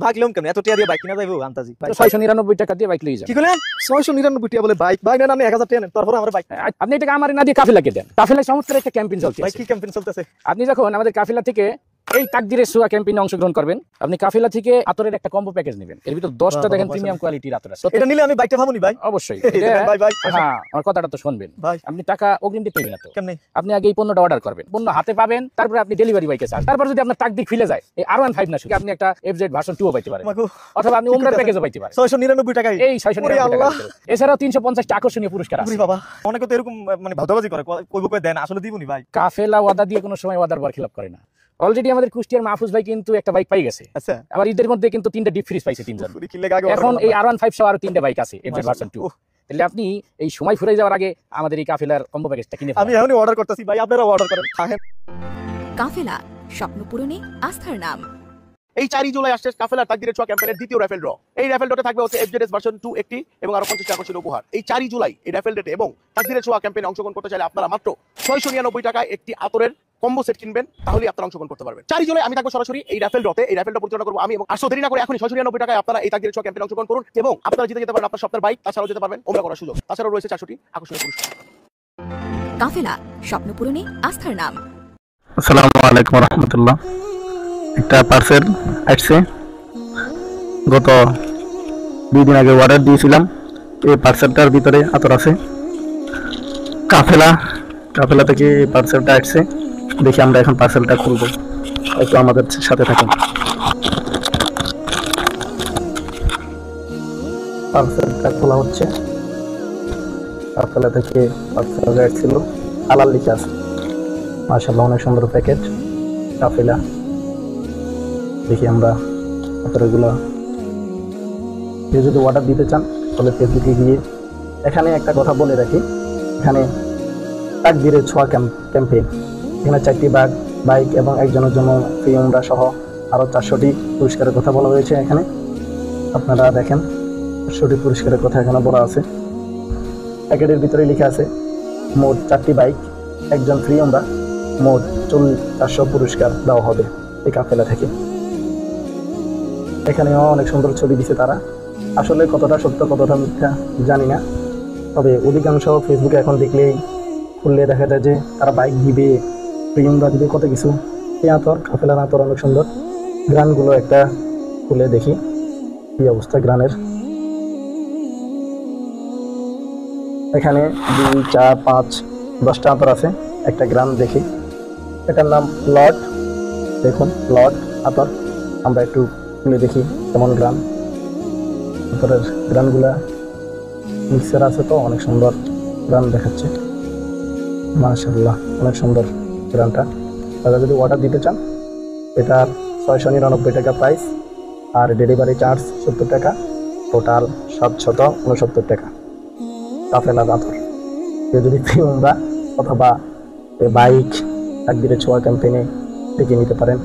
ভাগলাম কেন এত টাকা দিয়ে বাইক কিনা যাইবো আন্তাজি 699 টাকা দিয়ে বাইক লই যান। কি কইলেন 699 টাকা বলে বাইক ভাই না না 1000 টাকা নেন তারপর আমার বাইক আপনি এটা আমারে না দিয়ে কাফেলাকে দেন। কাফেলায় চমৎকার একটা ক্যাম্পেইন চলছে। ভাই কি ক্যাম্পেইন চলতেছে? আপনি যখন আমাদের কাফেলা থেকে এই তাকদিরের ছোঁয়া ক্যাম্পেইনে অংশগ্রহণ করবেন, আপনি কাফেলা থেকে আতরের একটা কম্বো প্যাকেজ নেবেন। এর ভিতর 10টা দেখেন প্রিমিয়াম কোয়ালিটির আতর আছে। এটা নিলে আমি বাইকটা পাবো নি ভাই? অবশ্যই। ভাই ভাই হ্যাঁ, আমার কথাটা তো শুনবেন ভাই। আপনি টাকা অগ্রিম দিতে হবে না তো। কেমনে? আপনি আগে এই পণ্যটা অর্ডার করবেন, পণ্য হাতে পাবেন, তারপরে আপনি ডেলিভারি বাইকে চান। তারপর যদি আপনার তাকদির খুলে যায়, এই R15 না শুধু আপনি একটা FZ ভার্সন 2 পাইতে পারেন, অথবা আপনি ওমরার প্যাকেজও পাইতে পারেন 699 টাকায়। এই 699 টাকা। এছাড়াও 350 টা আকর্ষণীয় পুরস্কার আছে। ওরে বাবা, অনেকে তো এরকম মানে ভাউতাবাজি করে, কইবো কই দেন, আসলে দিবনি ভাই। কাফেলা ওয়াদা দিয়ে কোনো সময় ওয়াদার বরখিলাপ করে না। অলরেডি আমাদের কুষ্টিয়ার মাহফুজ ভাই কিন্তু একটা বাইক পাই গেছে। আচ্ছা, আবার ঈদের মধ্যে কিন্তু 3টা ডিপ ফ্রিজ পাইছে 3 জন। এখন এই R15 সহ আরো 3টা বাইক আছে FZ ভার্সন 2। তাহলে আপনি এই সময় ফুরাই যাওয়ার আগে আমাদের এই কাফেলার কম্বো প্যাকেজটা কিনে আমি এখনই অর্ডার করতেছি ভাই, আপনারা অর্ডার করেন। কাফেলা, স্বপ্ন পূরণে আস্থার নাম। এই 4 জুলাই আসছে কাফেলার তাকদিরের ছোঁয়া ক্যাম্পেইনের দ্বিতীয় রাফেল ড্র। এই রাফেল ড্রতে থাকবে হচ্ছে FZ ভার্সন 2 একটি এবং আরো 50 টাকা আকর্ষণীয় উপহার। এই 4 জুলাই এই রাফেল ডেটে এবং তাকদিরের ছোঁয়া ক্যাম্পেইনে অংশগ্রহণ করতে চাইলে আপনারা মাত্র 699 টাকায় একটি আতরের কম্বো সেট কিনবেন, তাহলেই আপনারা অংশগ্রহণ করতে পারবেন। 4 জুলাই আমি থাকবো সরাসরি এই রাফেল ড্রতে। এই রাফেলটা পরিচালনা করবো আমি, এবং আর দেরি না করে এখনই 699 টাকায় আপনারা এই তাকদিরের ছোঁয়া ক্যাম্পেইনে অংশগ্রহণ করুন এবং আপনারা জিতে যেতে পারেন আপনার স্বপ্নের বাইক, তাছাড়াও যেতে পারবেন ওমরা করার সুযোগ, তাছাড়াও রয়েছে 400টি আকর্ষণীয় পুরস্কার। কাফেলা, স্বপ্ন পূরণে আস্থার নাম। আসসালামু আলাইকুম রাহমাতুল্লাহ। একটা পার্সেল আসছে, গত 2 দিন আগে অর্ডার দিয়েছিলাম। এই পার্সেলটার ভিতরে আতর আছে। কাফেলা থেকে পার্সেলটা আসছে। দেখি আমরা এখন পার্সেলটা খুলবো, একটু আমাদের সাথে থাকুন। পার্সেলটা খোলা হচ্ছে। কাফেলা থেকে পার্সেল আসছিল, হালাল লিখা আছে। মাশাআল্লাহ, অনেক সুন্দর প্যাকেট কাফেলা। দেখি আমরা আতরগুলো, কেউ যদি অর্ডার দিতে চান তাহলে ফেসবুকে গিয়ে, এখানে একটা কথা বলে রাখি, এখানে তাকদিরের ছোঁয়া ক্যাম্পেইন, এখানে 4টি বাইক এবং একজনের জন্য ফ্রি উমরা সহ আরও 400টি পুরস্কারের কথা বলা হয়েছে। এখানে আপনারা দেখেন 400টি পুরস্কারের কথা এখানে বলা আছে। প্যাকেটের ভিতরে লেখা আছে মোট 4টি বাইক, একজন ফ্রি উমরা, মোট 400 পুরস্কার দেওয়া হবে এই কাফেলা থেকে। এখানেও অনেক সুন্দর ছবি দিছে তারা। আসলে কতটা সত্য কতটা মিথ্যা জানি না, তবে অধিকাংশ ফেসবুকে এখন দেখলেই খুললে দেখা যায় যে তারা বাইক দিবে, প্রিয়মরা দিবে, কত কিছু। এই আতর, কাফেলার আতর অনেক সুন্দর। গ্রানগুলো একটা খুলে দেখি কি অবস্থা গ্রানের। এখানে 2, 4, 5, 10টা আতর আছে। একটা গ্রান দেখি, এটার নাম লর্ড। দেখুন লর্ড আতর, আমরা একটু খুলে দেখি কেমন গ্রান। আতরের গ্রানগুলা মিক্সার আছে তো অনেক সুন্দর গ্রান দেখাচ্ছে। মাশাআল্লাহ, অনেক সুন্দর গ্রানটা। তারা যদি অর্ডার দিতে চান, এটার 699 টাকা প্রাইস, আর ডেলিভারি চার্জ 70 টাকা, টোটাল 769 টাকা কাফেলা আতর। কেউ যদি ফ্রি উমরা অথবা বাইক তাকদিরের ছোঁয়া ক্যাম্পেইনে ডেকে নিতে পারেন।